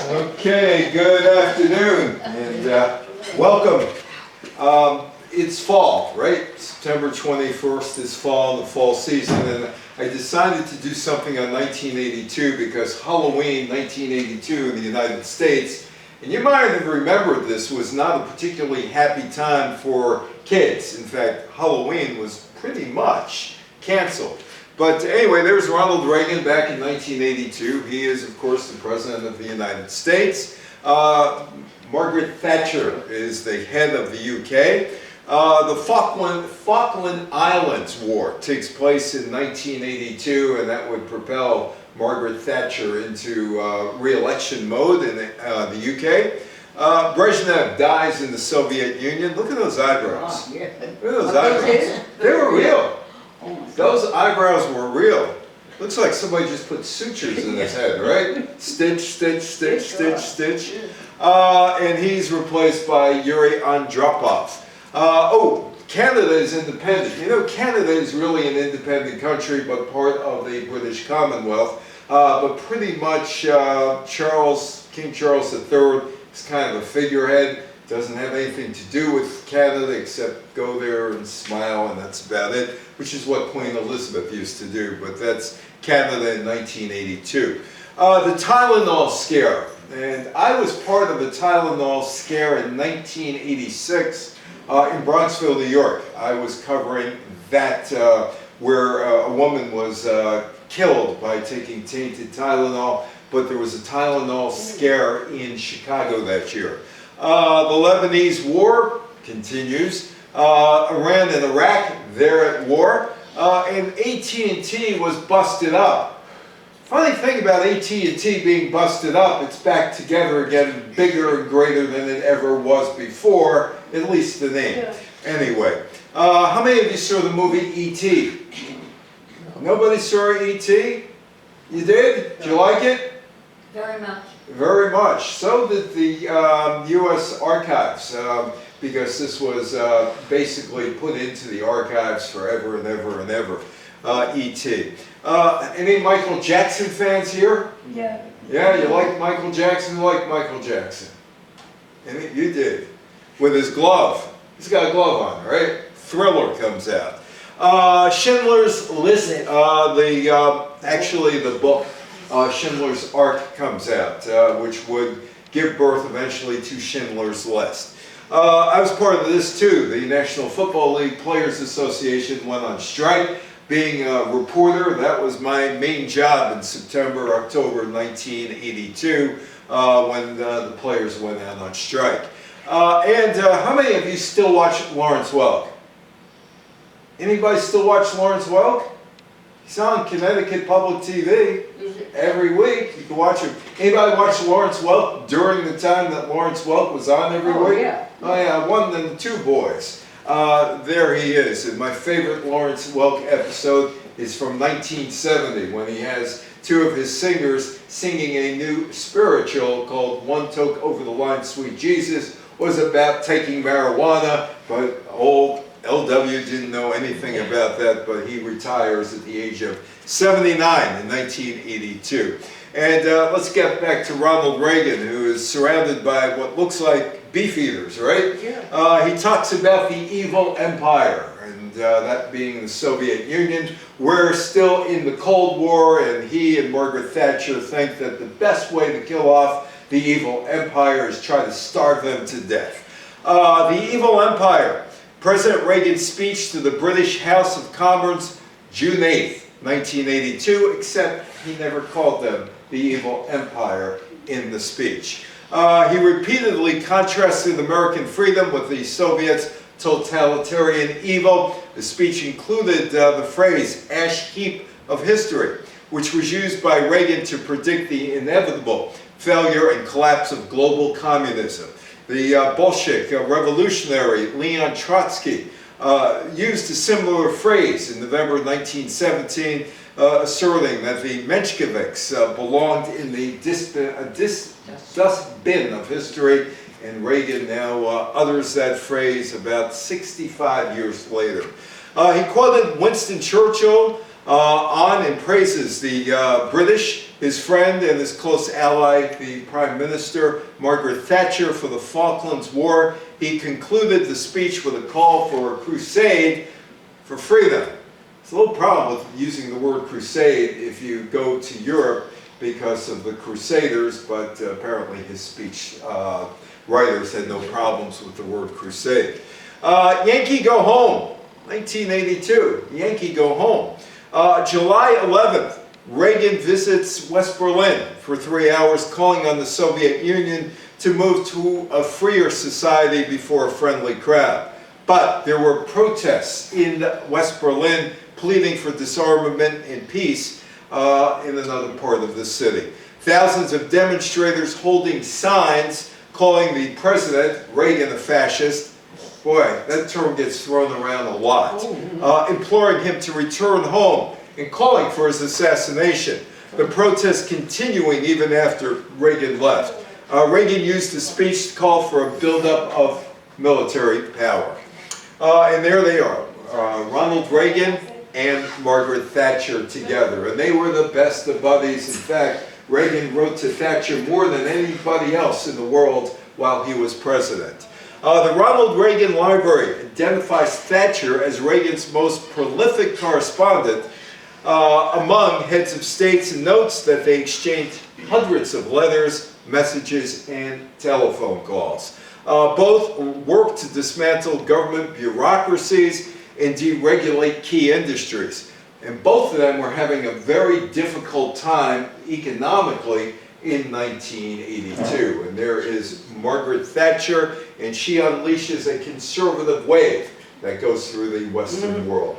Okay, good afternoon and welcome. It's fall, right? September 21st is fall, the fall season, and I decided to do something on 1982 because Halloween 1982 in the United States, and you might have remembered this, was not a particularly happy time for kids. In fact, Halloween was pretty much canceled. But anyway, there's Ronald Reagan back in 1982. He is, of course, the President of the United States. Margaret Thatcher is the head of the UK. The Falkland Islands War takes place in 1982, and that would propel Margaret Thatcher into re-election mode in the UK. Brezhnev dies in the Soviet Union. Look at those eyebrows. Look at those eyebrows. They were real. Those eyebrows were real. Looks like somebody just put sutures in his head, right? Stitch, stitch, stitch, stitch, stitch. And he's replaced by Yuri Andropov. Canada is independent. You know, Canada is really an independent country, but part of the British Commonwealth. But pretty much King Charles III is kind of a figurehead. Doesn't have anything to do with Canada except go there and smile, and that's about it, which is what Queen Elizabeth used to do, but that's Canada in 1982. The Tylenol scare, and I was part of the Tylenol scare in 1986 in Bronxville, New York. I was covering that where a woman was killed by taking tainted Tylenol, but there was a Tylenol scare in Chicago that year. The Lebanese war continues. Iran and Iraq, they're at war. And AT&T was busted up. Funny thing about AT&T being busted up, it's back together again, bigger and greater than it ever was before, at least the name. Yeah. Anyway, how many of you saw the movie E.T.? Nobody saw E.T.? You did? Did you like it? Very much. Very much. So did the U.S. Archives, because this was basically put into the archives forever and ever and ever. E.T. Any Michael Jackson fans here? Yeah. Yeah, you like Michael Jackson? You like Michael Jackson? You did. With his glove. He's got a glove on, right? Thriller comes out. Schindler's List, actually the book Schindler's Ark comes out, which would give birth eventually to Schindler's List. I was part of this too. The National Football League Players Association went on strike. Being a reporter, that was my main job in September, October 1982 when the players went out on strike. How many of you still watch Lawrence Welk? Anybody still watch Lawrence Welk? He's on Connecticut Public TV every week. You can watch him. Anybody watch Lawrence Welk during the time that Lawrence Welk was on every week? Yeah. Oh yeah, one and the two boys. There he is. And my favorite Lawrence Welk episode is from 1970 when he has two of his singers singing a new spiritual called One Toke Over the Line, Sweet Jesus. Was about taking marijuana, but old LW didn't know anything about that, but he retires at the age of 79 in 1982. And let's get back to Ronald Reagan, who is surrounded by what looks like beef eaters, right? Yeah. He talks about the evil empire, and that being the Soviet Union. We're still in the Cold War, and he and Margaret Thatcher think that the best way to kill off the evil empire is try to starve them to death. The evil empire. President Reagan's speech to the British House of Commons, June 8th, 1982, except he never called them the evil empire in the speech. He repeatedly contrasted American freedom with the Soviets' totalitarian evil. The speech included the phrase, ash heap of history, which was used by Reagan to predict the inevitable failure and collapse of global communism. The Bolshevik revolutionary Leon Trotsky used a similar phrase in November 1917, asserting that the Mensheviks belonged in the dustbin of history, and Reagan now utters that phrase about 65 years later. He quoted Winston Churchill on and praises the British, his friend and his close ally, the Prime Minister, Margaret Thatcher, for the Falklands War. He concluded the speech with a call for a crusade for freedom. There's a little problem with using the word crusade if you go to Europe because of the Crusaders, but apparently his speech writers had no problems with the word crusade. Yankee Go Home, 1982, Yankee Go Home. July 11th, Reagan visits West Berlin for 3 hours, calling on the Soviet Union to move to a freer society before a friendly crowd. But there were protests in West Berlin pleading for disarmament and peace in another part of the city. Thousands of demonstrators holding signs calling the president, Reagan, a fascist. Boy, that term gets thrown around a lot. Imploring him to return home and calling for his assassination. The protests continuing even after Reagan left. Reagan used the speech to call for a buildup of military power. And there they are, Ronald Reagan and Margaret Thatcher together. And they were the best of buddies. In fact, Reagan wrote to Thatcher more than anybody else in the world while he was president. The Ronald Reagan Library identifies Thatcher as Reagan's most prolific correspondent among heads of states, and notes that they exchanged hundreds of letters, messages, and telephone calls. Both worked to dismantle government bureaucracies and deregulate key industries. And both of them were having a very difficult time economically in 1982. And there is Margaret Thatcher, and she unleashes a conservative wave that goes through the Western world.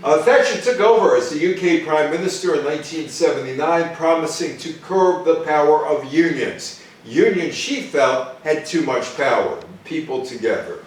Thatcher took over as the UK Prime Minister in 1979, promising to curb the power of unions. Unions, she felt, had too much power, people together,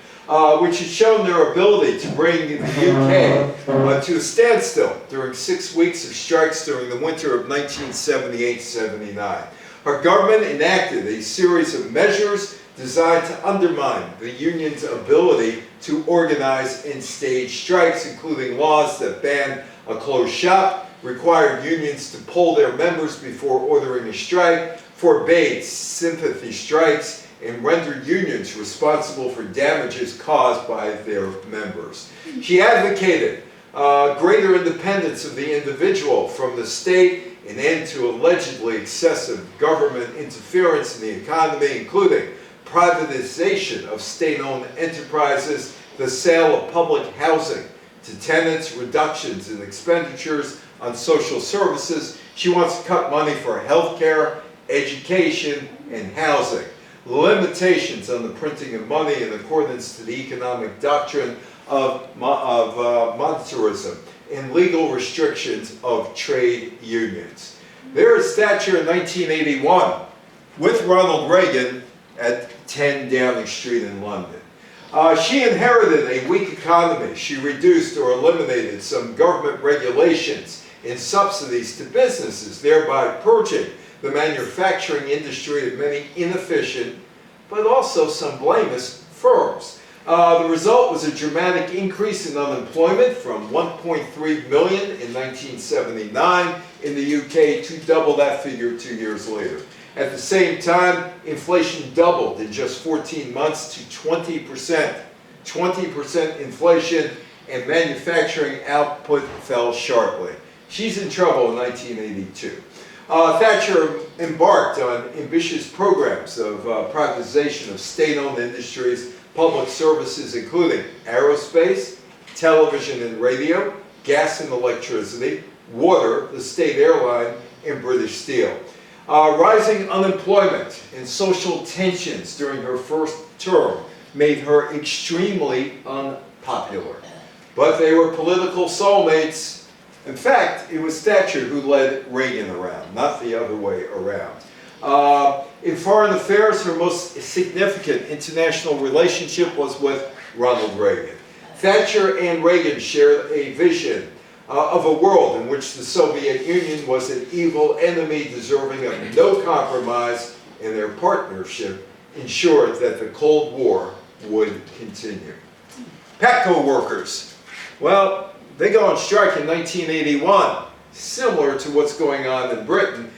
which had shown their ability to bring the UK to a standstill during 6 weeks of strikes during the winter of 1978-79. Her government enacted a series of measures designed to undermine the union's ability to organize and stage strikes, including laws that banned a closed shop, required unions to poll their members before ordering a strike, forbade sympathy strikes, and rendered unions responsible for damages caused by their members. She advocated greater independence of the individual from the state, an end to allegedly excessive government interference in the economy, including privatization of state-owned enterprises, the sale of public housing to tenants, reductions in expenditures on social services. She wants to cut money for health care, education, and housing. Limitations on the printing of money in accordance to the economic doctrine of monetarism, and legal restrictions of trade unions. There is Thatcher in 1981 with Ronald Reagan at 10 Downing Street in London. She inherited a weak economy. She reduced or eliminated some government regulations and subsidies to businesses, thereby purging the manufacturing industry of many inefficient, but also some blameless firms. The result was a dramatic increase in unemployment from 1.3 million in 1979 in the UK to double that figure 2 years later. At the same time, inflation doubled in just 14 months to 20%. 20% inflation, and manufacturing output fell sharply. She's in trouble in 1982. Thatcher embarked on ambitious programs of privatization of state-owned industries, public services including aerospace, television and radio, gas and electricity, water, the state airline, and British Steel. Rising unemployment and social tensions during her first term made her extremely unpopular. But they were political soulmates. In fact, it was Thatcher who led Reagan around, not the other way around. In foreign affairs, her most significant international relationship was with Ronald Reagan. Thatcher and Reagan shared a vision of a world in which the Soviet Union was an evil enemy deserving of no compromise, and their partnership ensured that the Cold War would continue. Petco workers. Well, they go on strike in 1981, similar to what's going on in Britain.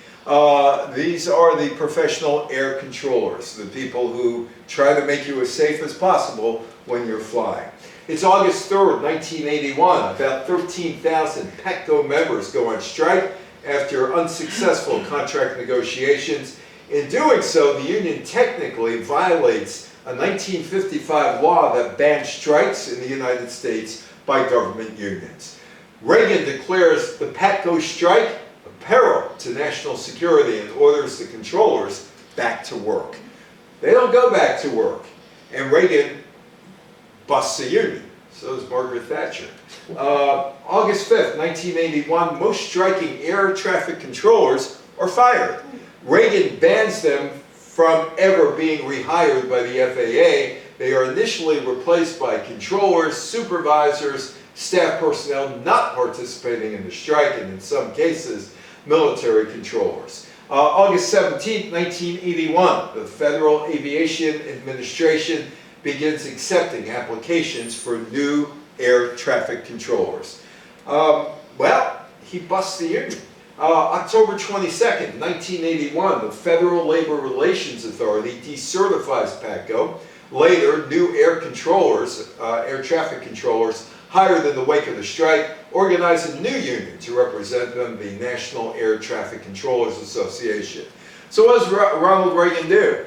These are the professional air controllers, the people who try to make you as safe as possible when you're flying. It's August 3rd, 1981. About 13,000 PATCO members go on strike after unsuccessful contract negotiations. In doing so, the union technically violates a 1955 law that banned strikes in the United States by government unions. Reagan declares the PATCO strike a peril to national security and orders the controllers back to work. They don't go back to work, and Reagan busts the union. So does Margaret Thatcher. August 5th, 1981, most striking air traffic controllers are fired. Reagan bans them from ever being rehired by the FAA. They are initially replaced by controllers, supervisors, staff personnel not participating in the strike, and in some cases, military controllers. August 17, 1981, the Federal Aviation Administration begins accepting applications for new air traffic controllers. Well, he busts the union. October 22nd, 1981, the Federal Labor Relations Authority decertifies PATCO. Later, new air controllers, air traffic controllers, hired in the wake of the strike, organized a new union to represent them, the National Air Traffic Controllers Association. So what does Ronald Reagan do?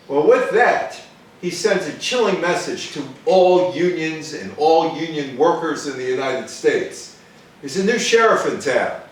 Well, with that, he sends a chilling message to all unions and all union workers in the United States. There's a new sheriff in town,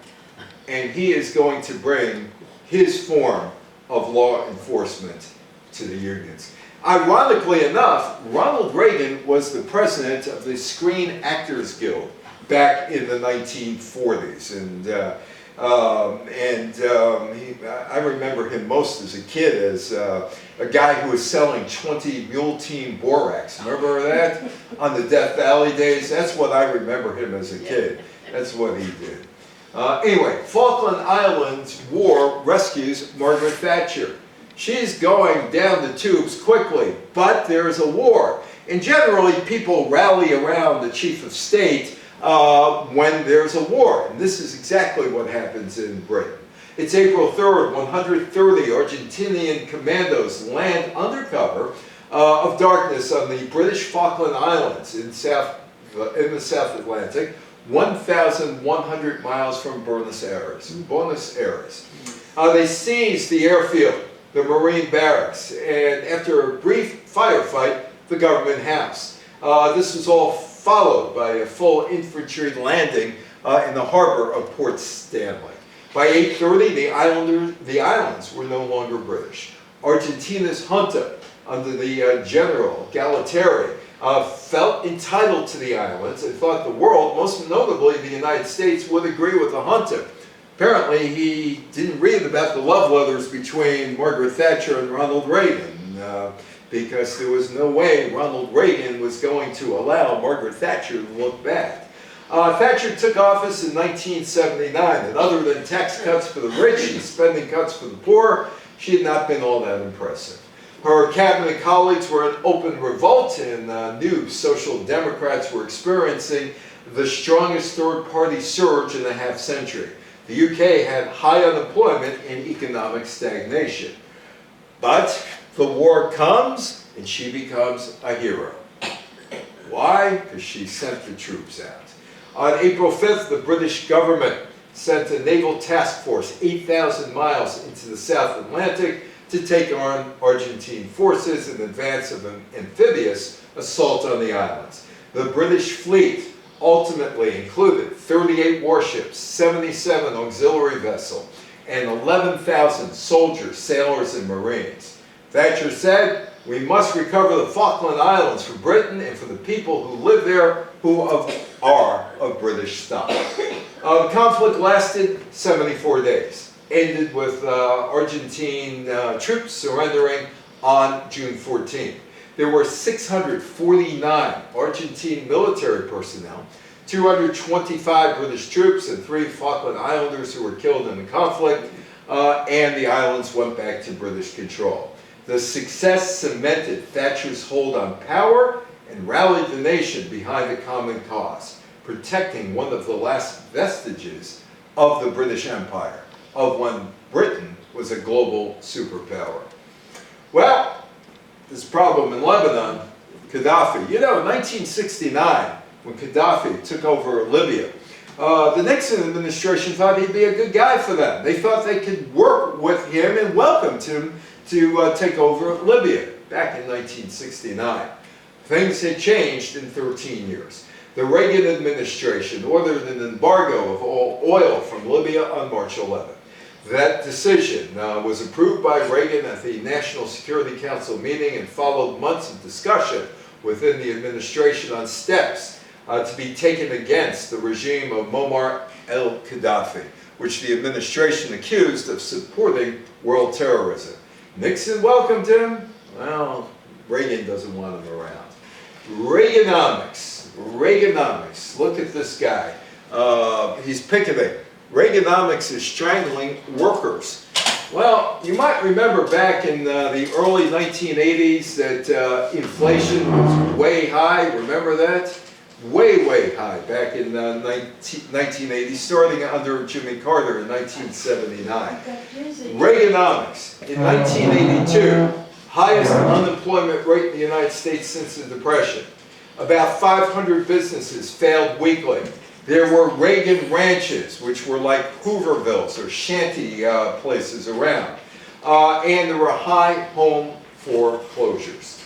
and he is going to bring his form of law enforcement to the unions. Ironically enough, Ronald Reagan was the president of the Screen Actors Guild back in the 1940s, I remember him most as a kid as a guy who was selling 20 Mule Team Borax. Remember that? On the Death Valley days? That's what I remember him as a kid. That's what he did. Anyway, Falkland Islands War rescues Margaret Thatcher. She's going down the tubes quickly, but there is a war. And generally, people rally around the chief of state when there's a war. And this is exactly what happens in Britain. It's April 3rd, 130 Argentinian commandos land under cover of darkness on the British Falkland Islands in the South Atlantic, 1,100 miles from Buenos Aires. They seized the airfield, the Marine barracks, and after a brief firefight, the government house. This was all followed by a full infantry landing in the harbor of Port Stanley. By 8:30, the islands were no longer British. Argentina's junta, under the General Galtieri, felt entitled to the islands and thought the world, most notably the United States, would agree with the junta. Apparently, he didn't read about the love letters between Margaret Thatcher and Ronald Reagan, because there was no way Ronald Reagan was going to allow Margaret Thatcher to look bad. Thatcher took office in 1979, and other than tax cuts for the rich and spending cuts for the poor, she had not been all that impressive. Her cabinet colleagues were in open revolt, and New Social Democrats were experiencing the strongest third-party surge in a half-century. The UK had high unemployment and economic stagnation. But the war comes, and she becomes a hero. Why? Because she sent the troops out. On April 5th, the British government sent a naval task force 8,000 miles into the South Atlantic to take on Argentine forces in advance of an amphibious assault on the islands. The British fleet ultimately included 38 warships, 77 auxiliary vessels, and 11,000 soldiers, sailors, and Marines. Thatcher said, "We must recover the Falkland Islands for Britain and for the people who live there who are of British stock." The conflict lasted 74 days, ended with Argentine troops surrendering on June 14. There were 649 Argentine military personnel, 225 British troops, and 3 Falkland Islanders who were killed in the conflict, and the islands went back to British control. The success cemented Thatcher's hold on power and rallied the nation behind a common cause. protecting one of the last vestiges of the British Empire, of when Britain was a global superpower. Well, this problem in Lebanon, Gaddafi. You know, in 1969, when Gaddafi took over Libya, the Nixon administration thought he'd be a good guy for them. They thought they could work with him and welcomed him to take over Libya back in 1969. Things had changed in 13 years. The Reagan administration ordered an embargo of all oil from Libya on March 11th. That decision was approved by Reagan at the National Security Council meeting and followed months of discussion within the administration on steps to be taken against the regime of Muammar al-Gaddafi, which the administration accused of supporting world terrorism. Nixon welcomed him. Well, Reagan doesn't want him around. Reaganomics. Reaganomics. Look at this guy. He's picketing. Reaganomics is strangling workers. Well, you might remember back in the early 1980s that inflation was way high. Remember that? Way, way high back in 1980, starting under Jimmy Carter in 1979. Reaganomics. In 1982, highest unemployment rate in the United States since the Depression. About 500 businesses failed weekly. There were Reagan ranches, which were like Hoovervilles or shanty places around. And there were high home foreclosures.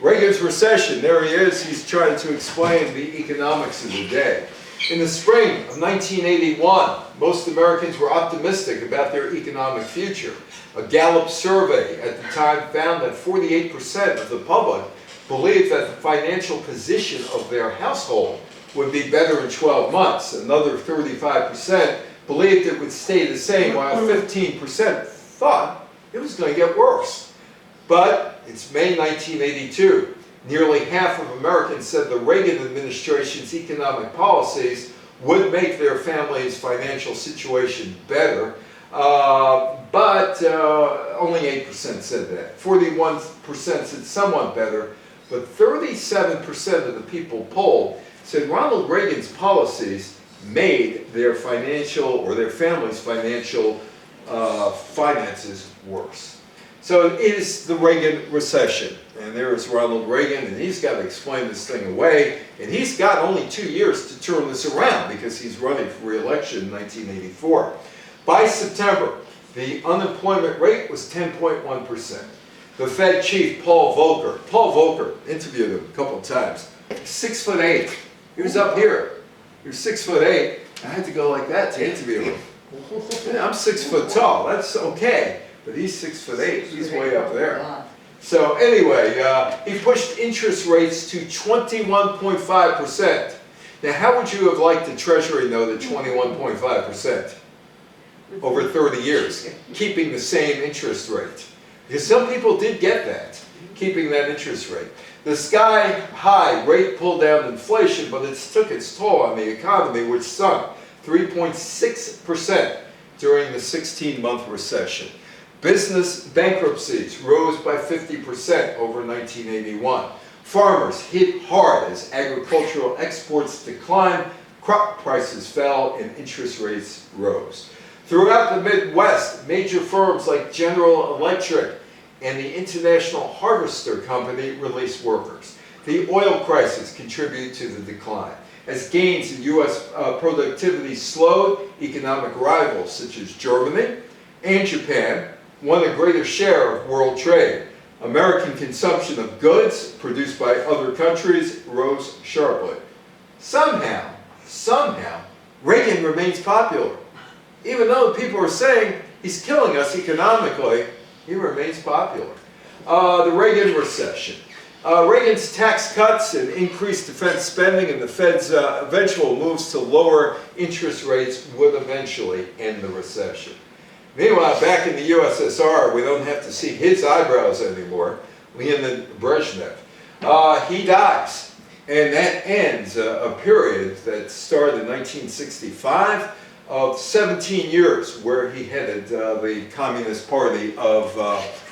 Reagan's recession, there he is, he's trying to explain the economics of the day. In the spring of 1981, most Americans were optimistic about their economic future. A Gallup survey at the time found that 48% of the public believed that the financial position of their household would be better in 12 months. Another 35% believed it would stay the same, while 15% thought it was going to get worse. But it's May 1982. Nearly half of Americans said the Reagan administration's economic policies would make their family's financial situation better, but only 8% said that. 41% said somewhat better, but 37% of the people polled said Ronald Reagan's policies made their financial or their family's financial finances worse. So it is the Reagan recession, and there is Ronald Reagan, and he's got to explain this thing away, and he's got only 2 years to turn this around because he's running for re-election in 1984. By September, the unemployment rate was 10.1%. The Fed chief, Paul Volcker, interviewed him a couple of times, 6'8". He was up here. He was 6'8". I had to go like that to interview him. Yeah, I'm 6 foot tall. That's okay. But he's 6'8". He's way up there. So anyway, he pushed interest rates to 21.5%. Now, how would you have liked the Treasury note at 21.5% over 30 years, keeping the same interest rate? Because some people did get that, keeping that interest rate. The sky-high rate pulled down inflation, but it took its toll on the economy, which sunk 3.6% during the 16-month recession. Business bankruptcies rose by 50% over 1981. Farmers hit hard as agricultural exports declined, crop prices fell, and interest rates rose. Throughout the Midwest, major firms like General Electric and the International Harvester Company released workers. The oil crisis contributed to the decline. As gains in U.S. productivity slowed, economic rivals such as Germany and Japan won a greater share of world trade. American consumption of goods produced by other countries rose sharply. Somehow, Reagan remains popular. Even though people are saying he's killing us economically, he remains popular. The Reagan recession. Reagan's tax cuts and increased defense spending and the Fed's eventual moves to lower interest rates would eventually end the recession. Meanwhile, back in the USSR, we don't have to see his eyebrows anymore, Leonid Brezhnev. He dies, and that ends a period that started in 1965 of 17 years where he headed the Communist Party of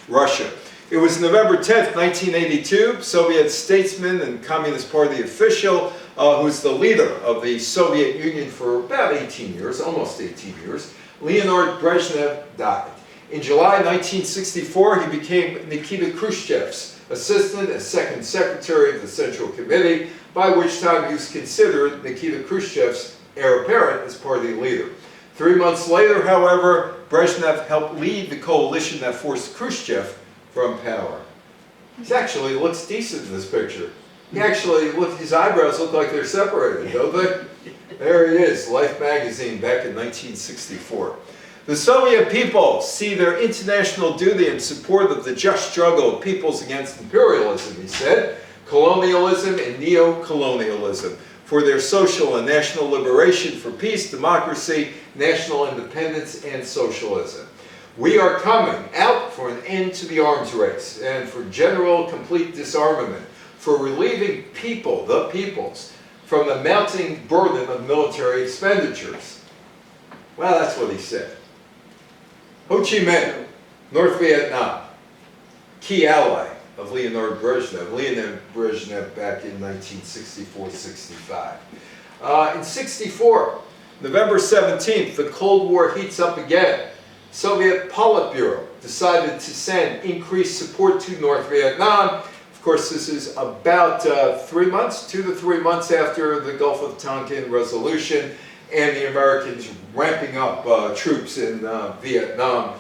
Russia. It was November 10th, 1982. Soviet statesman and Communist Party official who's the leader of the Soviet Union for about 18 years, almost 18 years, Leonid Brezhnev died. In July 1964, he became Nikita Khrushchev's assistant and second secretary of the Central Committee, by which time he was considered Nikita Khrushchev's heir apparent as party leader. 3 months later, however, Brezhnev helped lead the coalition that forced Khrushchev from power. He actually looks decent in this picture. His eyebrows look like they're separated, don't they? There he is, Life magazine back in 1964. The Soviet people see their international duty in support of the just struggle of peoples against imperialism, he said, colonialism and neo-colonialism, for their social and national liberation, for peace, democracy, national independence, and socialism. We are coming out for an end to the arms race and for general complete disarmament, for relieving people, the peoples, from the mounting burden of military expenditures. Well, that's what he said. Ho Chi Minh, North Vietnam, key ally of Leonid Brezhnev back in 1964-65. In 64, November 17th, the Cold War heats up again. Soviet Politburo decided to send increased support to North Vietnam. Of course, this is about 3 months, 2 to 3 months after the Gulf of Tonkin resolution and the Americans ramping up troops in Vietnam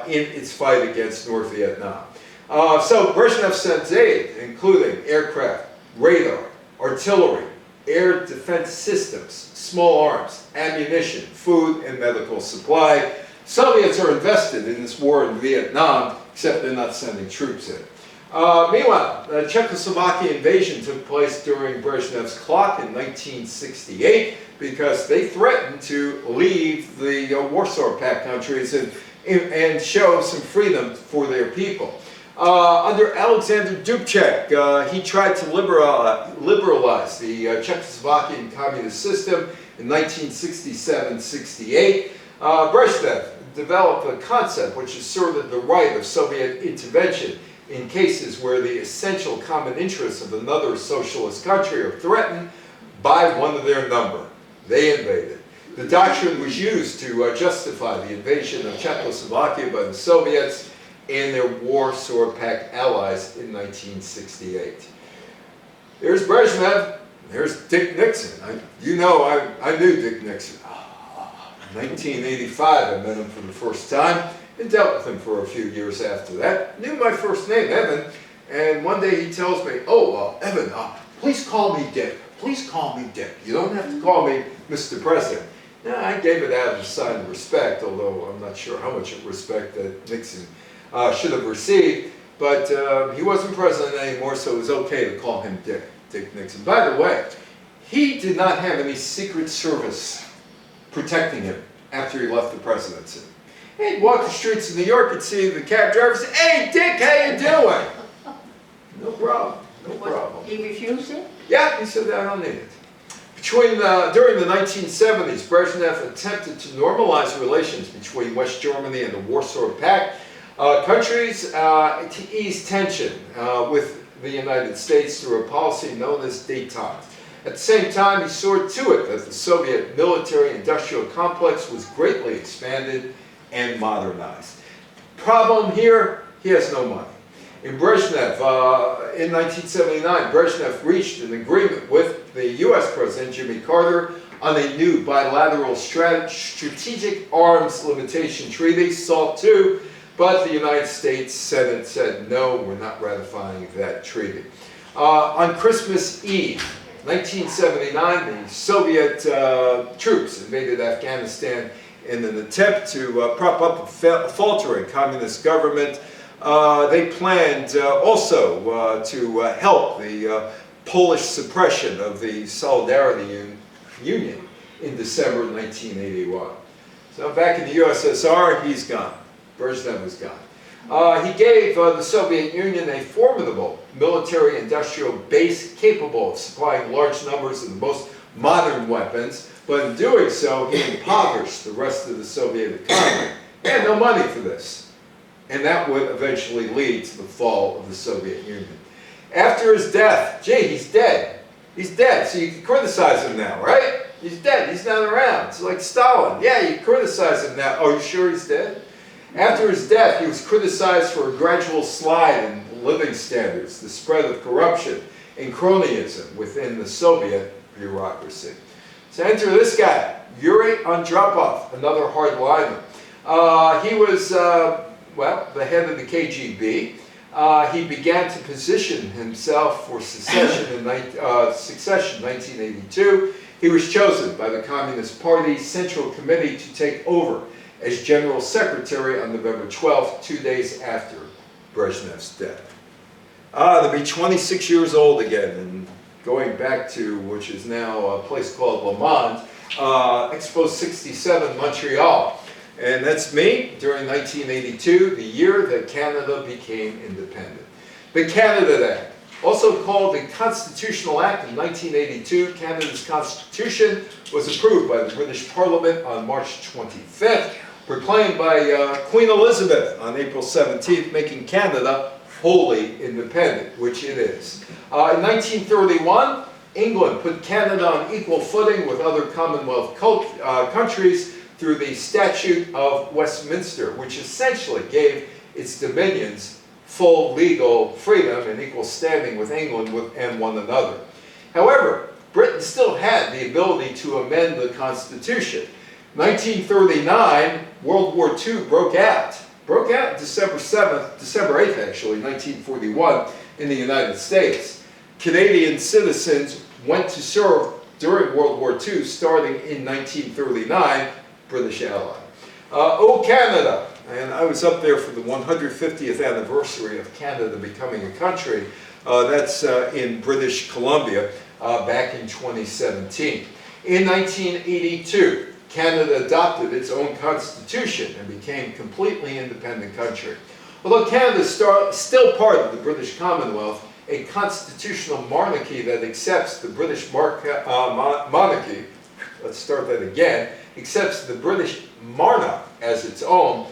in its fight against North Vietnam. So Brezhnev sends aid, including aircraft, radar, artillery, air defense systems, small arms, ammunition, food, and medical supply. Soviets are invested in this war in Vietnam, except they're not sending troops in. Meanwhile, the Czechoslovakian invasion took place during Brezhnev's clock in 1968 because they threatened to leave the Warsaw Pact countries and show some freedom for their people. Under Alexander Dubček, he tried to liberalize the Czechoslovakian communist system in 1967-68. Brezhnev developed a concept which asserted the right of Soviet intervention in cases where the essential common interests of another socialist country are threatened by one of their number. They invaded. The doctrine was used to justify the invasion of Czechoslovakia by the Soviets and their Warsaw Pact allies in 1968. There's Brezhnev, there's Dick Nixon. I knew Dick Nixon. 1985, I met him for the first time and dealt with him for a few years after that. Knew my first name, Evan, and one day he tells me, Evan, please call me Dick. Please call me Dick. You don't have to call me Mr. President. Now, I gave it out as a sign of respect, although I'm not sure how much respect that Nixon should have received, but he wasn't president anymore, so it was okay to call him Dick Nixon. By the way, he did not have any Secret Service protecting him after he left the presidency. He'd walk the streets of New York and see the cab driver say, "Hey, Dick, how you doing?" No problem, no problem. He refused it? Yeah, he said, "I don't need it." During the 1970s, Brezhnev attempted to normalize relations between West Germany and the Warsaw Pact countries to ease tension with the United States through a policy known as détente. At the same time, he saw to it that the Soviet military-industrial complex was greatly expanded and modernized. Problem here, he has no money. In 1979, Brezhnev reached an agreement with the US President Jimmy Carter on a new bilateral strategic arms limitation treaty, SALT II, but the United States Senate said, no, we're not ratifying that treaty. On Christmas Eve, 1979, the Soviet troops invaded Afghanistan in an attempt to prop up a faltering communist government. They planned also to help the Polish suppression of the Solidarity Union in December 1981. So back in the USSR, he's gone. Brezhnev is gone. He gave the Soviet Union a formidable military-industrial base capable of supplying large numbers of the most modern weapons, but in doing so, he impoverished the rest of the Soviet economy. They had no money for this. And that would eventually lead to the fall of the Soviet Union. After his death, he's dead. He's dead, so you can criticize him now, right? He's dead, he's not around. It's like Stalin. Yeah, you criticize him now. Oh, you sure he's dead? After his death, he was criticized for a gradual slide in living standards, the spread of corruption, and cronyism within the Soviet bureaucracy. So enter this guy, Yuri Andropov, another hardliner. He was, well, the head of the KGB. He began to position himself for succession in 1982. He was chosen by the Communist Party Central Committee to take over as General Secretary on November 12th, 2 days after Brezhnev's death. To be 26 years old again, and going back to, which is now a place called Le Mans, Expo 67, Montreal. And that's me during 1982, the year that Canada became independent. The Canada Act, also called the Constitutional Act of 1982, Canada's Constitution was approved by the British Parliament on March 25th, proclaimed by Queen Elizabeth on April 17th, making Canada wholly independent, which it is. In 1931, England put Canada on equal footing with other Commonwealth countries through the Statute of Westminster, which essentially gave its dominions full legal freedom and equal standing with England and one another. However, Britain still had the ability to amend the Constitution. 1939, World War II broke out December 8th actually, 1941, in the United States. Canadian citizens went to serve during World War II, starting in 1939, British ally. Oh Canada, and I was up there for the 150th anniversary of Canada becoming a country. That's in British Columbia back in 2017. In 1982, Canada adopted its own constitution and became a completely independent country. Although Canada is still part of the British Commonwealth, a constitutional monarchy that accepts the British monarchy, let's start that again, accepts the British monarch as its own,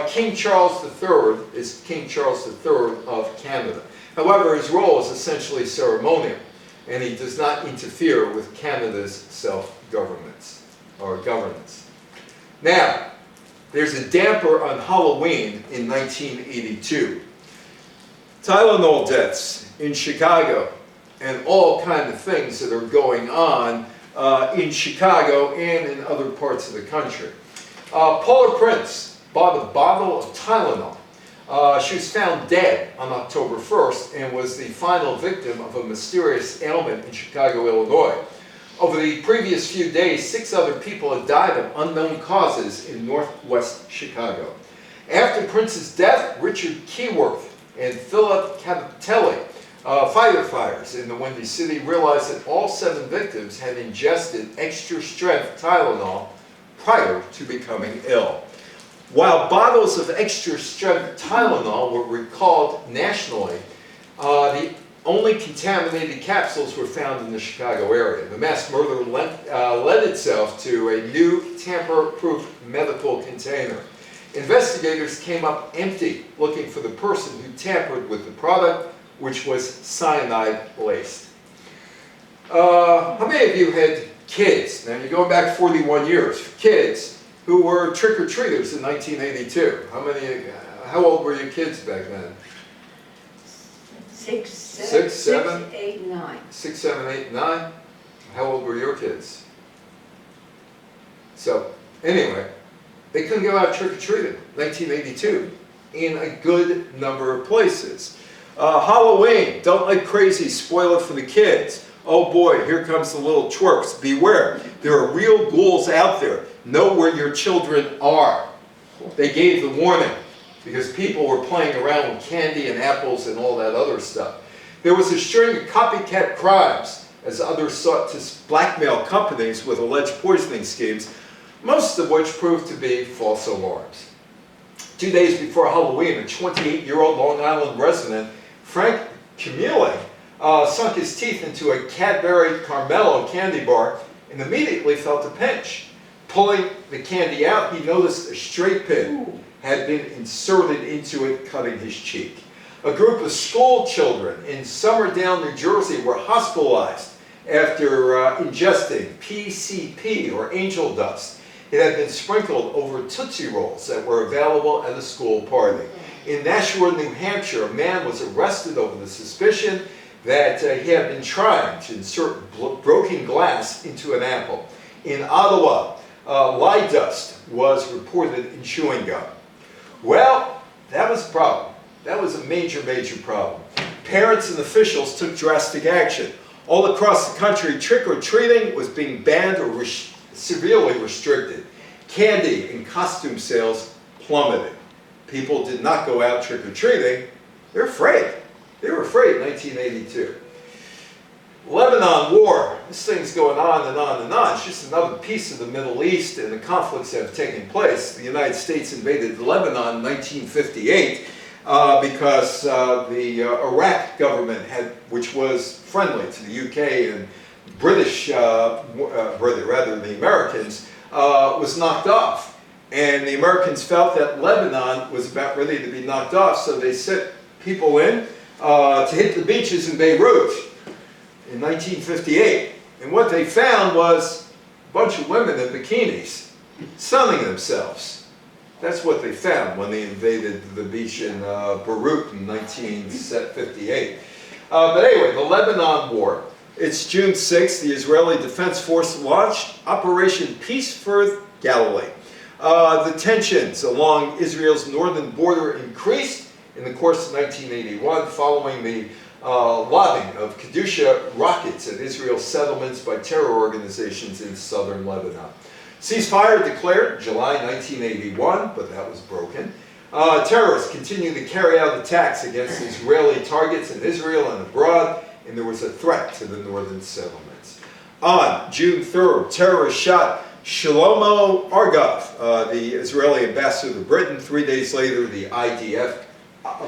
King Charles III is King Charles III of Canada. However, his role is essentially ceremonial, and he does not interfere with Canada's self-governance or governance. Now, there's a damper on Halloween in 1982. Tylenol deaths in Chicago and all kinds of things that are going on in Chicago and in other parts of the country. Paula Prince bought a bottle of Tylenol. She was found dead on October 1st and was the final victim of a mysterious ailment in Chicago, Illinois. Over the previous few days, 6 other people had died of unknown causes in northwest Chicago. After Prince's death, Richard Keyworth and Philip Capitelli, firefighters in the Windy City, realized that all 7 victims had ingested extra-strength Tylenol prior to becoming ill. While bottles of extra-strength Tylenol were recalled nationally, the only contaminated capsules were found in the Chicago area. The mass murder led itself to a new tamper-proof medical container. Investigators came up empty looking for the person who tampered with the product, which was cyanide-laced. How many of you had kids? Now you're going back 41 years. Kids who were trick-or-treaters in 1982. How old were your kids back then? 6, 7? 6, 8, 9. 6, 7, 8, 9. How old were your kids? So, anyway, they couldn't go out trick-or-treating, 1982, in a good number of places. Halloween, don't let crazy spoil it for the kids. Oh boy, here comes the little twerps. Beware, there are real ghouls out there. Know where your children are. They gave the warning because people were playing around with candy and apples and all that other stuff. There was a string of copycat crimes as others sought to blackmail companies with alleged poisoning schemes, most of which proved to be false alarms. 2 days before Halloween, a 28-year-old Long Island resident, Frank Camille, sunk his teeth into a Cadbury Carmelo candy bar and immediately felt a pinch. Pulling the candy out, he noticed a straight pin had been inserted into it, cutting his cheek. A group of school children in Somerdale, New Jersey were hospitalized after ingesting PCP, or angel dust. It had been sprinkled over Tootsie Rolls that were available at a school party. In Nashua, New Hampshire, a man was arrested over the suspicion that he had been trying to insert broken glass into an apple. In Ottawa, lye dust was reported in chewing gum. Well, that was a problem. That was a major, major problem. Parents and officials took drastic action. All across the country, trick-or-treating was being banned or severely restricted. Candy and costume sales plummeted. People did not go out trick-or-treating. They're afraid. They were afraid in 1982. Lebanon war. This thing's going on and on and on. It's just another piece of the Middle East and the conflicts that have taken place. The United States invaded Lebanon in 1958 because the Iraq government which was friendly to the UK and British, rather the Americans, was knocked off. And the Americans felt that Lebanon was about ready to be knocked off, so they sent people in to hit the beaches in Beirut in 1958. And what they found was a bunch of women in bikinis sunning themselves. That's what they found when they invaded the beach in Beirut in 1958. But anyway, the Lebanon War. It's June 6th. The Israeli Defense Force launched Operation Peace for Galilee. The tensions along Israel's northern border increased in the course of 1981 following the lobbing of Kedusha rockets at Israel's settlements by terror organizations in southern Lebanon. Ceasefire declared July 1981, but that was broken. Terrorists continued to carry out attacks against Israeli targets in Israel and abroad, and there was a threat to the northern settlements. On June 3rd, terrorists shot Shlomo Argov, the Israeli ambassador to Britain. 3 days later, the IDF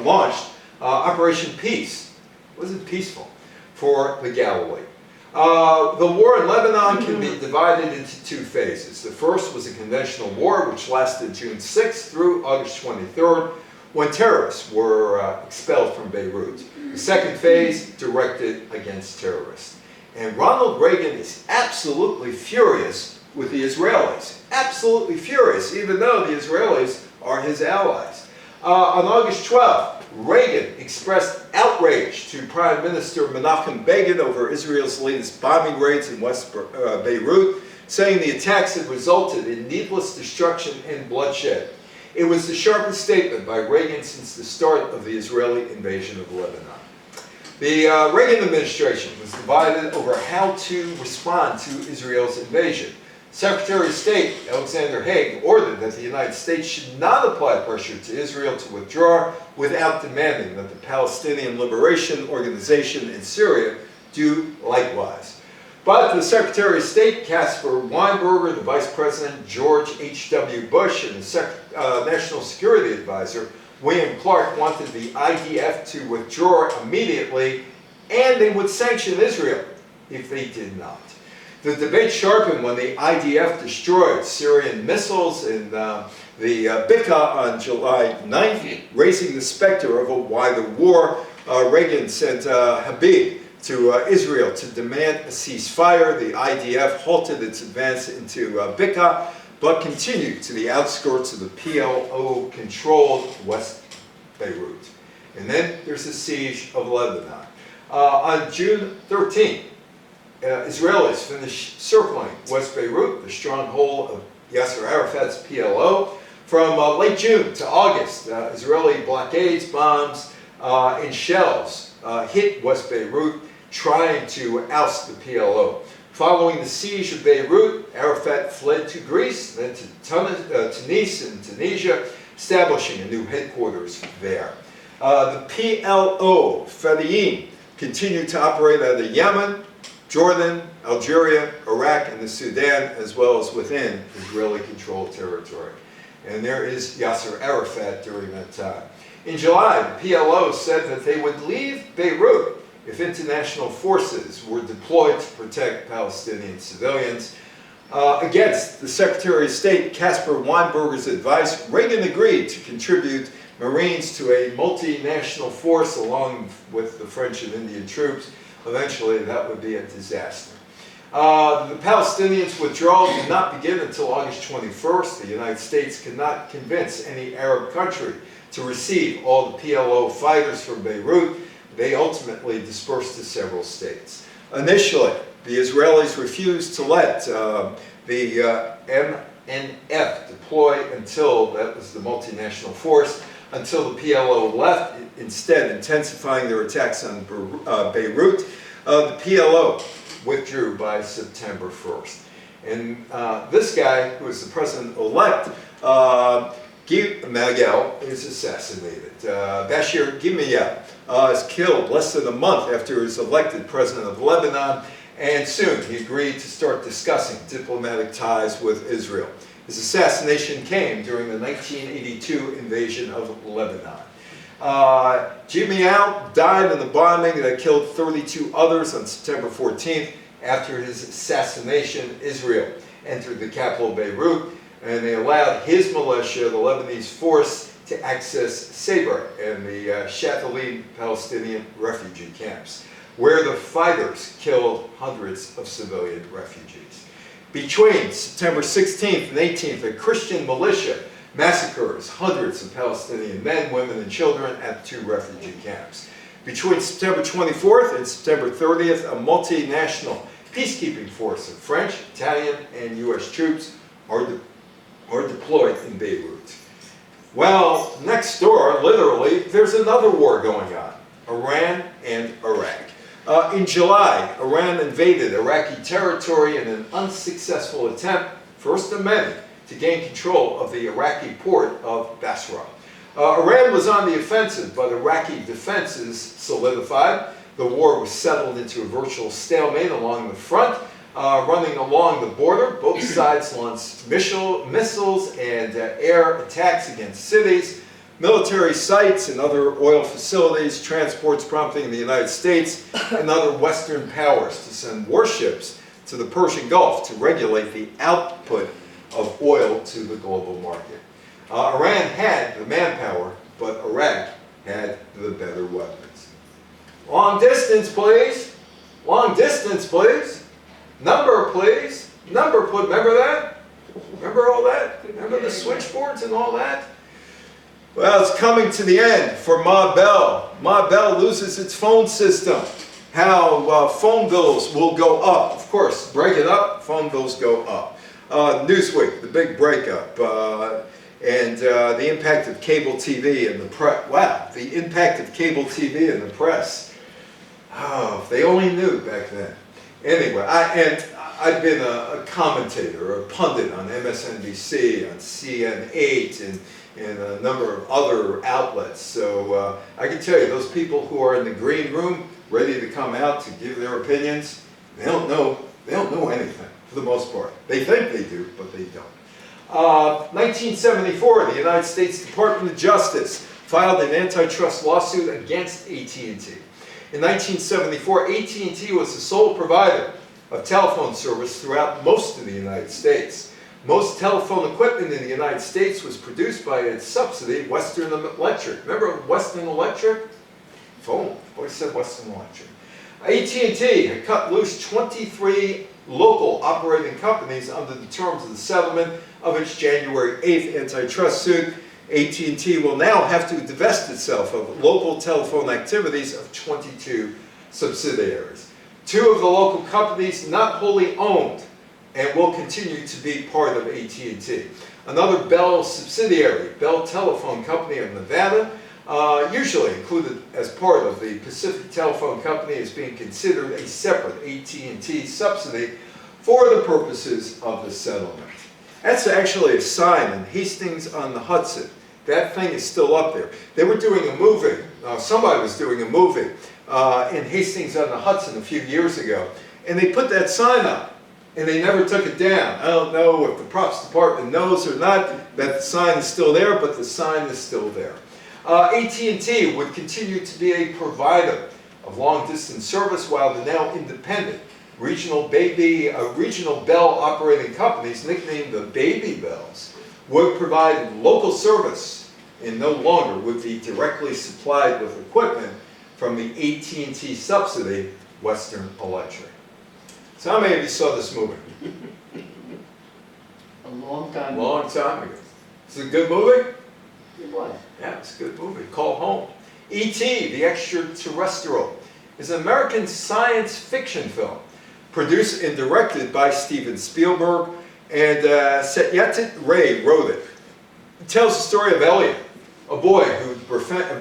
launched Operation Peace. Was it peaceful? For the Galilee. The war in Lebanon can be divided into two phases. The first was a conventional war, which lasted June 6th through August 23rd, when terrorists were expelled from Beirut. The second phase, directed against terrorists. And Ronald Reagan is absolutely furious with the Israelis. Absolutely furious, even though the Israelis are his allies. On August 12th, Reagan expressed outrage to Prime Minister Menachem Begin over Israel's latest bombing raids in West Beirut, saying the attacks had resulted in needless destruction and bloodshed. It was the sharpest statement by Reagan since the start of the Israeli invasion of Lebanon. The Reagan administration was divided over how to respond to Israel's invasion. Secretary of State Alexander Haig ordered that the United States should not apply pressure to Israel to withdraw without demanding that the Palestinian Liberation Organization in Syria do likewise. But the Secretary of State Caspar Weinberger, the Vice President George H.W. Bush, and the National Security Advisor William Clark wanted the IDF to withdraw immediately, and they would sanction Israel if they did not. The debate sharpened when the IDF destroyed Syrian missiles in the Bekaa on July 9th, raising the specter of a wider war. Reagan sent Habib to Israel to demand a ceasefire. The IDF halted its advance into Bekaa, but continued to the outskirts of the PLO-controlled West Beirut. And then there's the siege of Lebanon. On June 13th, Israelis finished circling West Beirut, the stronghold of Yasser Arafat's PLO. From late June to August, Israeli blockades, bombs, and shells hit West Beirut, trying to oust the PLO. Following the siege of Beirut, Arafat fled to Greece, then to Tunis and Tunisia, establishing a new headquarters there. The PLO, Fedayeen, continued to operate out of Yemen, Jordan, Algeria, Iraq, and the Sudan, as well as within Israeli-controlled territory. And there is Yasser Arafat during that time. In July, the PLO said that they would leave Beirut if international forces were deployed to protect Palestinian civilians. Against the Secretary of State Caspar Weinberger's advice, Reagan agreed to contribute Marines to a multinational force along with the French and Indian troops. eventually that would be a disaster. The Palestinians' withdrawal did not begin until August 21st. The United States could not convince any Arab country to receive all the PLO fighters from Beirut. They ultimately dispersed to several states. Initially, the Israelis refused to let the MNF deploy until, that was the multinational force, until the PLO left, instead intensifying their attacks on Beirut. The PLO withdrew by September 1st. And this guy, who is the president-elect, Guy Magel, is assassinated. Bashir Gemayel is killed less than a month after he was elected president of Lebanon, and soon he agreed to start discussing diplomatic ties with Israel. His assassination came during the 1982 invasion of Lebanon. Gemayel died in the bombing that killed 32 others on September 14th. After his assassination, Israel entered the capital Beirut, and they allowed his militia, the Lebanese force, to access Sabra and the Shatila Palestinian refugee camps, where the fighters killed hundreds of civilian refugees. Between September 16th and 18th, a Christian militia massacres hundreds of Palestinian men, women, and children at 2 refugee camps. Between September 24th and September 30th, a multinational peacekeeping force of French, Italian, and U.S. troops are deployed in Beirut. Well, next door, literally, there's another war going on, Iran and Iraq. In July, Iran invaded Iraqi territory in an unsuccessful attempt, first of many, to gain control of the Iraqi port of Basra. Iran was on the offensive, but Iraqi defenses solidified. The war was settled into a virtual stalemate along the front. Running along the border, both sides launched missiles and air attacks against cities, military sites and other oil facilities, transports prompting the United States and other Western powers to send warships to the Persian Gulf to regulate the output of oil to the global market. Iran had the manpower, but Iraq had the better weapons. Long distance, please. Long distance, please. Number, please. Number, please. Remember that? Remember all that? Remember the switchboards and all that? Well, it's coming to the end for Ma Bell. Ma Bell loses its phone system. How phone bills will go up. Of course, break it up, phone bills go up. Newsweek, the big breakup. And the impact of cable TV and the press. Wow, the impact of cable TV and the press. Oh, if they only knew back then. Anyway, I've been a commentator, a pundit on MSNBC, on CN8, and a number of other outlets. So I can tell you, those people who are in the green room, ready to come out to give their opinions, they don't know anything for the most part. They think they do, but they don't. 1974, the United States Department of Justice filed an antitrust lawsuit against AT&T. In 1974, AT&T was the sole provider of telephone service throughout most of the United States. Most telephone equipment in the United States was produced by its subsidiary, Western Electric. Remember Western Electric? Phone. Always said Western Electric. AT&T had cut loose 23 local operating companies under the terms of the settlement of its January 8th antitrust suit. AT&T will now have to divest itself of local telephone activities of 22 subsidiaries. 2 of the local companies not wholly owned and will continue to be part of AT&T. Another Bell subsidiary, Bell Telephone Company of Nevada, usually included as part of the Pacific Telephone Company, is being considered a separate AT&T subsidy for the purposes of the settlement. That's actually a sign in Hastings-on-the-Hudson. That thing is still up there. They were doing a movie, somebody was doing a movie in Hastings-on-the-Hudson a few years ago, and they put that sign up, and they never took it down. I don't know if the props department knows or not that the sign is still there, but the sign is still there. AT&T would continue to be a provider of long-distance service, while the now independent regional Bell operating companies, nicknamed the Baby Bells, would provide local service and no longer would be directly supplied with equipment from the AT&T subsidy Western Electric. So how many of you saw this movie? A long time A ago. long time ago. It's a good movie? It was. Yeah, it's a good movie. Call Home. E.T., the Extraterrestrial, is an American science fiction film produced and directed by Steven Spielberg, and Satyajit Ray wrote it. It tells the story of Elliot, a boy who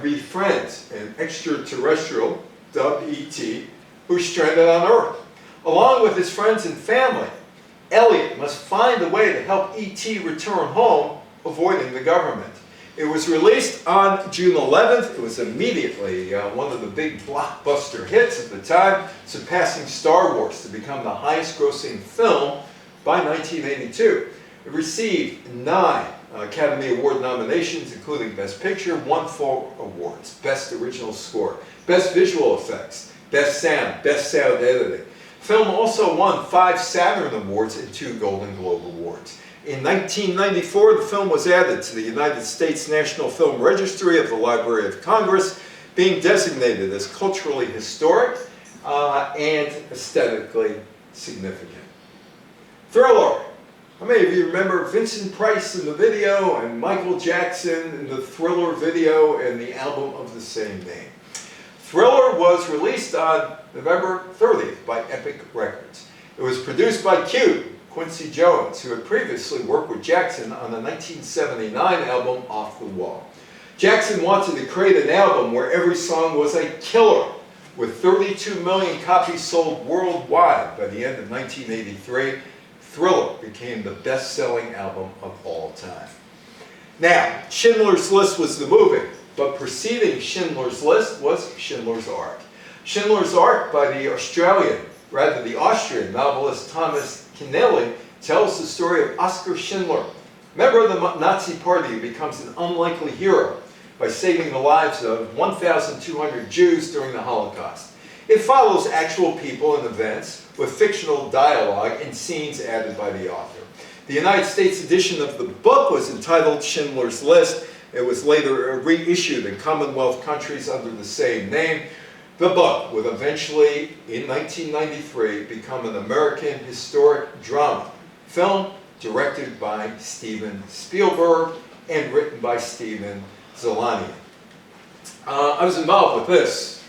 befriends an extraterrestrial, dubbed E.T., who's stranded on Earth. Along with his friends and family, Elliot must find a way to help E.T. return home, avoiding the government. It was released on June 11th. It was immediately one of the big blockbuster hits at the time, surpassing Star Wars to become the highest grossing film by 1982. It received 9 Academy Award nominations, including Best Picture, 1 full awards, Best Original Score, Best Visual Effects, Best Sound Editing. Film also won 5 Saturn Awards and 2 Golden Globe Awards. In 1994, the film was added to the United States National Film Registry of the Library of Congress, being designated as culturally historic and aesthetically significant. Thriller. How many of you remember Vincent Price in the video and Michael Jackson in the Thriller video and the album of the same name? Thriller was released on November 30th by Epic Records. It was produced by Cube, Quincy Jones, who had previously worked with Jackson on the 1979 album Off the Wall. Jackson wanted to create an album where every song was a killer. With 32 million copies sold worldwide by the end of 1983, Thriller became the best-selling album of all time. Now, Schindler's List was the movie, but preceding Schindler's List was Schindler's Ark. Schindler's Ark by the Austrian novelist Thomas Keneally tells the story of Oskar Schindler, member of the Nazi Party who becomes an unlikely hero by saving the lives of 1,200 Jews during the Holocaust. It follows actual people and events with fictional dialogue and scenes added by the author. The United States edition of the book was entitled Schindler's List. It was later reissued in Commonwealth countries under the same name. The book would eventually, in 1993, become an American historic drama film directed by Steven Spielberg and written by Steven Zalanian. I was involved with this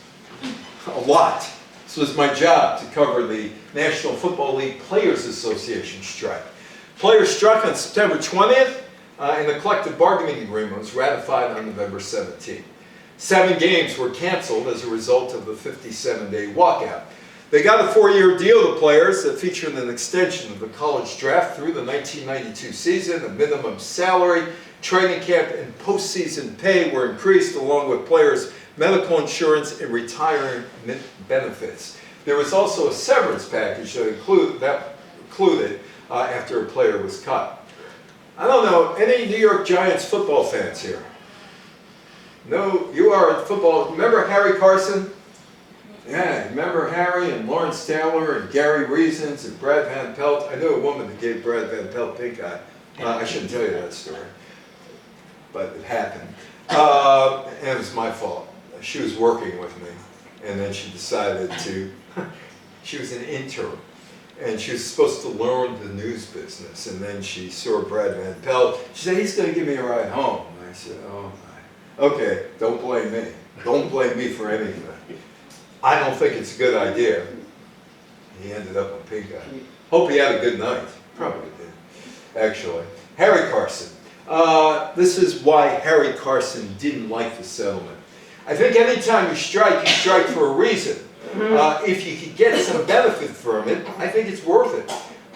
a lot. This was my job to cover the National Football League Players Association strike. Players struck on September 20th, and the collective bargaining agreement was ratified on November 17th. 7 games were canceled as a result of the 57-day walkout. They got a 4-year deal, the players, that featured an extension of the college draft through the 1992 season. The minimum salary, training camp, and postseason pay were increased, along with players' medical insurance and retirement benefits. There was also a severance package that included after a player was cut. I don't know, any New York Giants football fans here? No, you are in football. Remember Harry Carson? Yeah, remember Harry and Lawrence Taylor and Gary Reasons and Brad Van Pelt? I knew a woman that gave Brad Van Pelt pink eye. I shouldn't tell you that story, but it happened. And it was my fault. She was working with me, and then she decided to, she was an intern, and she was supposed to learn the news business, and then she saw Brad Van Pelt. She said, he's going to give me a ride home. And I said, oh my. Okay, don't blame me. Don't blame me for anything. I don't think it's a good idea. He ended up with pink eye. Hope he had a good night. Probably did, actually. Harry Carson. This is why Harry Carson didn't like the settlement. I think anytime you strike for a reason. If you could get some benefit from it, I think it's worth it.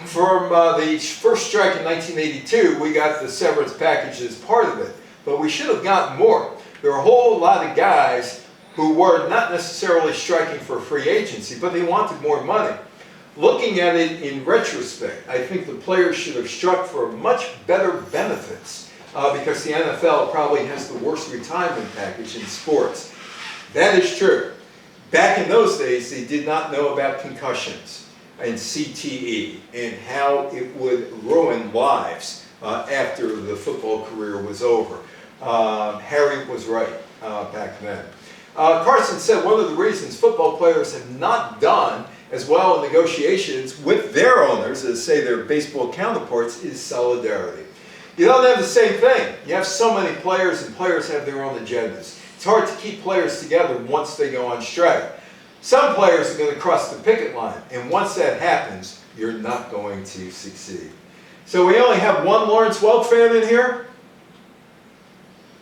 From the first strike in 1982, we got the severance package as part of it, but we should have gotten more. There are a whole lot of guys who were not necessarily striking for free agency, but they wanted more money. Looking at it in retrospect, I think the players should have struck for much better benefits because the NFL probably has the worst retirement package in sports. That is true. Back in those days, they did not know about concussions and CTE and how it would ruin lives after the football career was over. Harry was right back then. Carson said one of the reasons football players have not done as well in negotiations with their owners as, say, their baseball counterparts is solidarity. You don't have the same thing. You have so many players, and players have their own agendas. It's hard to keep players together once they go on strike. Some players are going to cross the picket line, and once that happens, you're not going to succeed. So we only have one Lawrence Welk fan in here?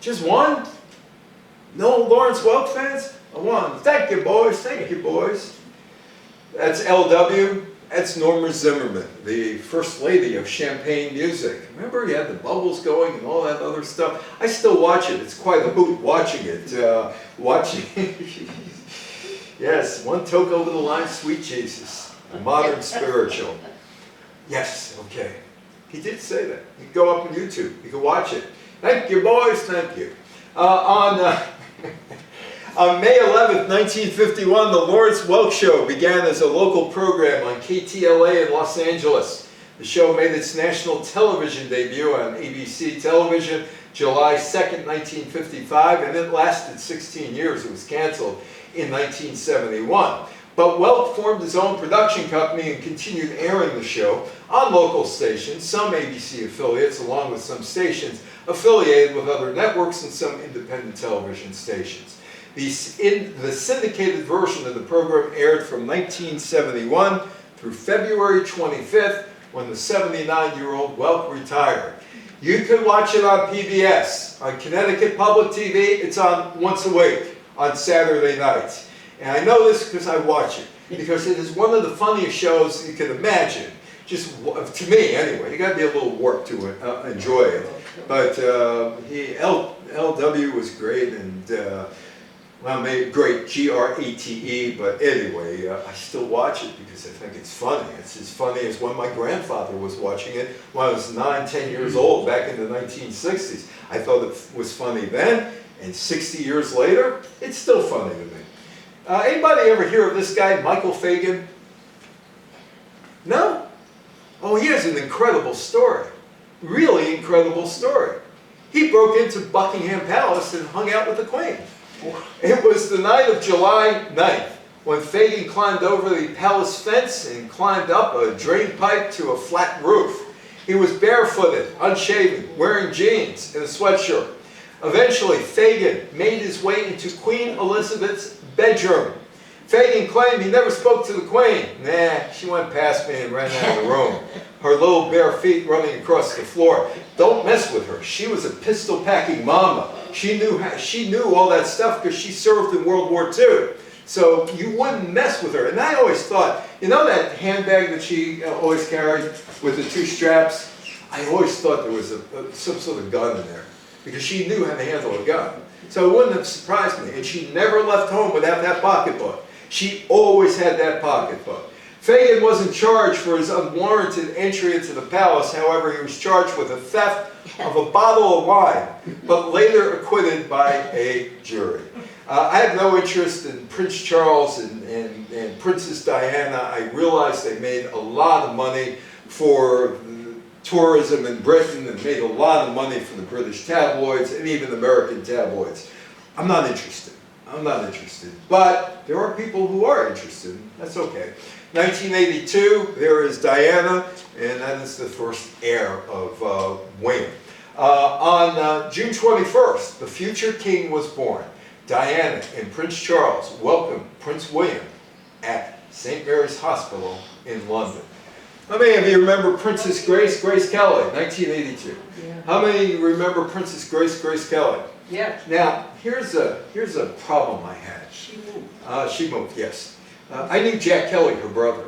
Just one? No Lawrence Welk fans? One. Thank you, boys. Thank you, boys. That's LW. That's Norma Zimmerman, the first lady of Champagne music. Remember, you had the bubbles going and all that other stuff. I still watch it. It's quite a hoot watching it. Yes, one toke over the line, sweet Jesus. Modern spiritual. Yes, okay. He did say that. You can go up on YouTube. You can watch it. Thank you, boys. Thank you. On May 11th, 1951, the Lawrence Welk Show began as a local program on KTLA in Los Angeles. The show made its national television debut on ABC television July 2nd, 1955, and it lasted 16 years. It was canceled in 1971. But Welk formed his own production company and continued airing the show on local stations, some ABC affiliates, along with some stations affiliated with other networks and some independent television stations. The syndicated version of the program aired from 1971 through February 25th, when the 79-year-old Welk retired. You could watch it on PBS. On Connecticut Public TV, it's on once a week on Saturday nights. And I know this because I watch it, because it is one of the funniest shows you can imagine. Just to me, anyway. You got to be a little warped to enjoy it. But LW was great, and well, maybe great, Grate, but anyway, I still watch it because I think it's funny. It's as funny as when my grandfather was watching it when I was 9, 10 years old back in the 1960s. I thought it was funny then, and 60 years later, it's still funny to me. Anybody ever hear of this guy, Michael Fagan? No? Oh, he has an incredible story. Really incredible story. He broke into Buckingham Palace and hung out with the Queen. It was the night of July 9th when Fagan climbed over the palace fence and climbed up a drain pipe to a flat roof. He was barefooted, unshaven, wearing jeans and a sweatshirt. Eventually, Fagan made his way into Queen Elizabeth's bedroom. Fagan claimed he never spoke to the Queen. Nah, she went past me and ran out of the room. Her little bare feet running across the floor. Don't mess with her. She was a pistol-packing mama. She knew all that stuff because she served in World War II. So you wouldn't mess with her. And I always thought, you know that handbag that she always carried with the 2 straps? I always thought there was some sort of gun in there because she knew how to handle a gun. So it wouldn't have surprised me. And she never left home without that pocketbook. She always had that pocketbook. Fagan wasn't charged for his unwarranted entry into the palace. However, he was charged with the theft of a bottle of wine, but later acquitted by a jury. I have no interest in Prince Charles and Princess Diana. I realize they made a lot of money for tourism in Britain and made a lot of money for the British tabloids and even American tabloids. I'm not interested. I'm not interested. But there are people who are interested. That's okay. 1982, there is Diana, and that is the first heir of William. On June 21st, the future king was born. Diana and Prince Charles welcomed Prince William at St. Mary's Hospital in London. How many of you remember Princess Grace Kelly, 1982? Yeah. How many of you remember Princess Grace Kelly? Yeah. Now, here's a problem I had. She moved. She moved, yes. I knew Jack Kelly, her brother,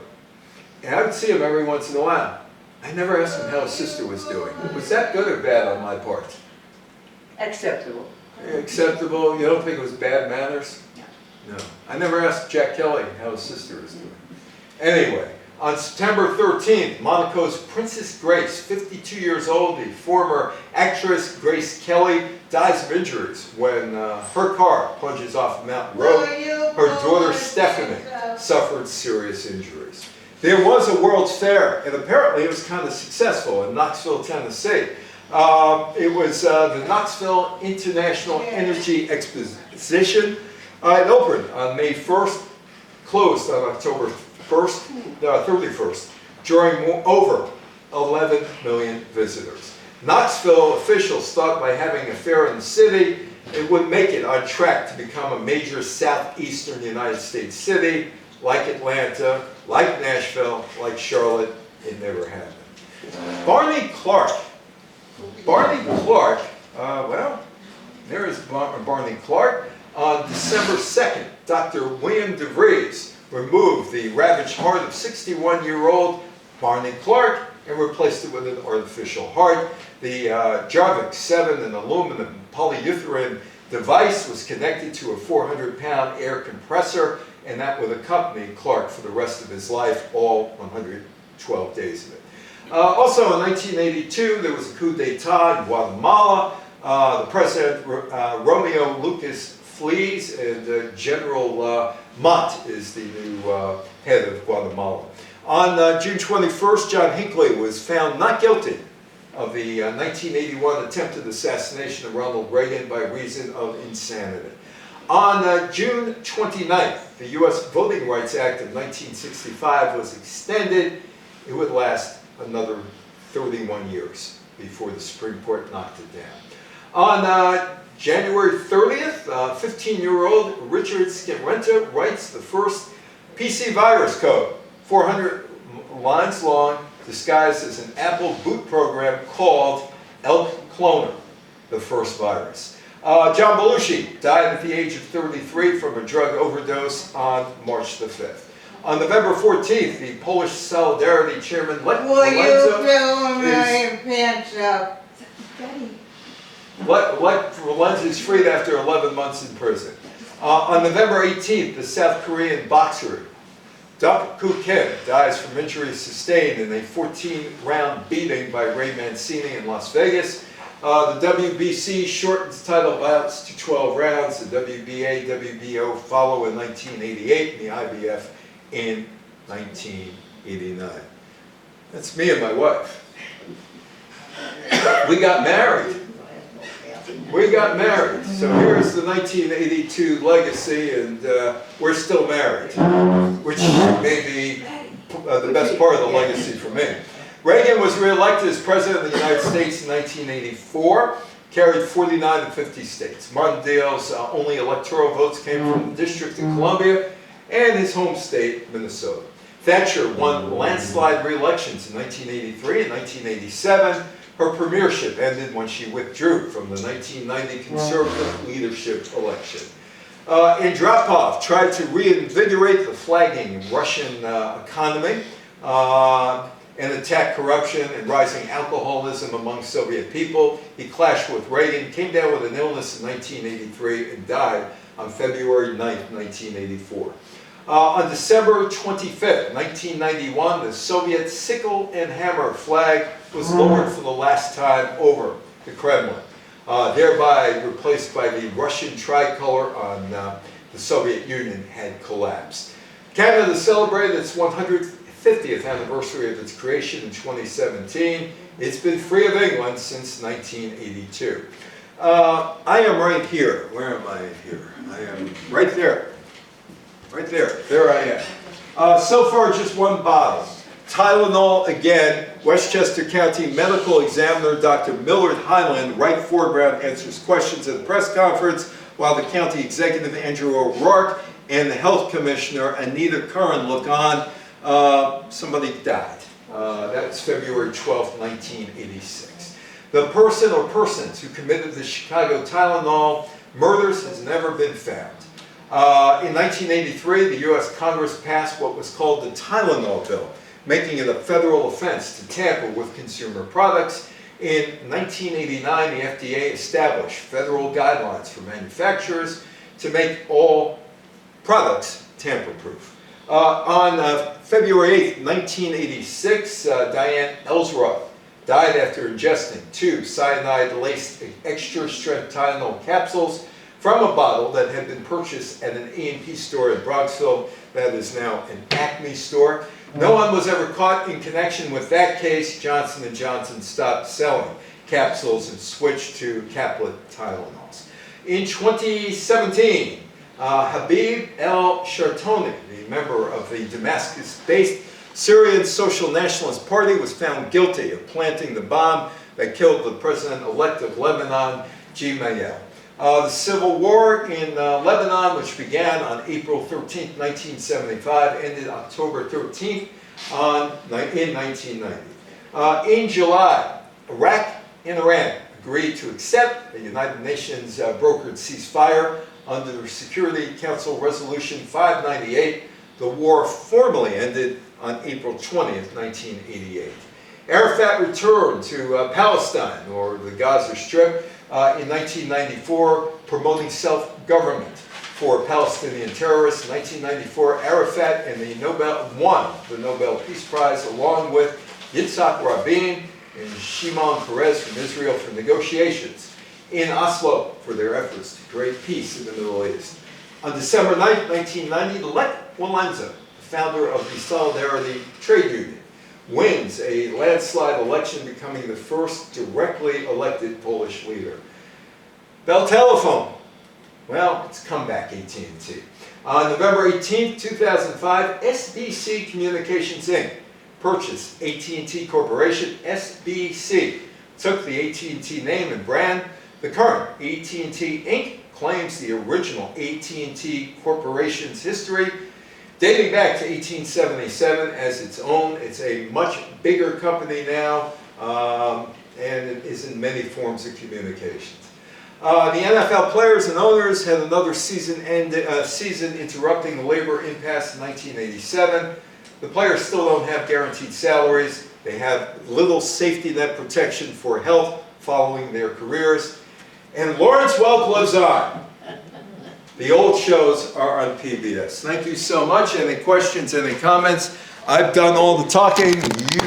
and I would see him every once in a while. I never asked him how his sister was doing. Was that good or bad on my part? Acceptable. Acceptable? You don't think it was bad manners? No. I never asked Jack Kelly how his sister was doing. Anyway, on September 13th, Monaco's Princess Grace, 52 years old, the former actress Grace Kelly, dies of injuries when her car plunges off Mount Road. Her daughter Stephanie suffered serious injuries. There was a World's Fair, and apparently it was kind of successful in Knoxville, Tennessee. It was the Knoxville International Energy Exposition. It opened on May 1st, closed on October 31st, drawing over 11 million visitors. Knoxville officials thought by having a fair in the city, it would make it on track to become a major southeastern United States city, like Atlanta, like Nashville, like Charlotte. It never happened. Barney Clark. Well, there is Barney Clark. On December 2nd, Dr. William DeVries removed the ravaged heart of 61-year-old Barney Clark and replaced it with an artificial heart. The Jarvik 7, an aluminum polyurethane device, was connected to a 400-pound air compressor, and that would accompany Clark for the rest of his life, all 112 days of it. Also in 1982, there was a coup d'etat in Guatemala. The president, Romeo Lucas, flees, and General Montt is the new head of Guatemala. On June 21st, John Hinckley was found not guilty of the 1981 attempted assassination of Ronald Reagan by reason of insanity. On June 29th, the U.S. Voting Rights Act of 1965 was extended. It would last another 31 years before the Supreme Court knocked it down. On January 30th, 15-year-old Richard Sciarretta writes the first PC virus code, 400 lines long, disguised as an Apple boot program called Elk Cloner, the first virus. John Belushi died at the age of 33 from a drug overdose on March the 5th. On November 14th, the Polish Solidarity chairman, Lech Walesa, is freed after 11 months in prison. On November 18th, the South Korean boxer Duk Koo Kim dies from injuries sustained in a 14-round beating by Ray Mancini in Las Vegas. The WBC shortens title bouts to 12 rounds. The WBA, WBO follow in 1988, and the IBF in 1989. That's me and my wife. We got married. So here's the 1982 legacy, and we're still married, which may be the best part of the legacy for me. Reagan was reelected as President of the United States in 1984, carried 49 of 50 states. Martindale's only electoral votes came from the District of Columbia and his home state, Minnesota. Thatcher won landslide re-elections in 1983 and 1987. Her premiership ended when she withdrew from the 1990 Conservative leadership election. Andropov tried to reinvigorate the flagging Russian economy and attack corruption and rising alcoholism among Soviet people. He clashed with Reagan, came down with an illness in 1983, and died on February 9th, 1984. On December 25th, 1991, the Soviet sickle and hammer flag was lowered for the last time over the Kremlin, thereby replaced by the Russian tricolor on the Soviet Union had collapsed. Canada celebrated its 150th anniversary of its creation in 2017. It's been free of England since 1982. I am right here. Where am I here? I am right there. Right there. There I am. So far, just one bottle. Tylenol again. Westchester County Medical Examiner Dr. Millard Highland, right foreground, answers questions at the press conference, while the County Executive Andrew O'Rourke and the Health Commissioner Anita Curran look on. Somebody died. That was February 12, 1986. The person or persons who committed the Chicago Tylenol murders has never been found. In 1983, the U.S. Congress passed what was called the Tylenol Bill, making it a federal offense to tamper with consumer products. In 1989, the FDA established federal guidelines for manufacturers to make all products tamper-proof. On February 8, 1986, Diane Ellsworth died after ingesting 2 cyanide-laced extra-strength Tylenol capsules from a bottle that had been purchased at an A&P store in Bronxville that is now an Acme store. No one was ever caught in connection with that case. Johnson & Johnson stopped selling capsules and switched to caplet Tylenols. In 2017, Habib el-Shartoni, the member of the Damascus-based Syrian Social Nationalist Party, was found guilty of planting the bomb that killed the president-elect of Lebanon, Gemayel. The civil war in Lebanon, which began on April 13, 1975, ended October 13 in 1990. In July, Iraq and Iran agreed to accept the United Nations brokered ceasefire under the Security Council Resolution 598. The war formally ended on April 20th, 1988. Arafat returned to Palestine, or the Gaza Strip, in 1994, promoting self-government for Palestinian terrorists. In 1994, Arafat won the Nobel Peace Prize, along with Yitzhak Rabin and Shimon Peres from Israel, for negotiations in Oslo for their efforts to create peace in the Middle East. On December 9, 1990, Lech Walesa, the founder of the Solidarity Trade Union, wins a landslide election, becoming the first directly elected Polish leader. Bell Telephone, well, it's come back, AT&T. On November 18, 2005, SBC Communications Inc. purchased AT&T Corporation. SBC took the AT&T name and brand. The current AT&T Inc. claims the original AT&T Corporation's history dating back to 1877 as its own. It's a much bigger company now, and it is in many forms of communications. The NFL players and owners had another season interrupting the labor impasse in 1987. The players still don't have guaranteed salaries. They have little safety net protection for health following their careers. And Lawrence Welk lives on. The old shows are on PBS. Thank you so much. Any questions, any comments? I've done all the talking. You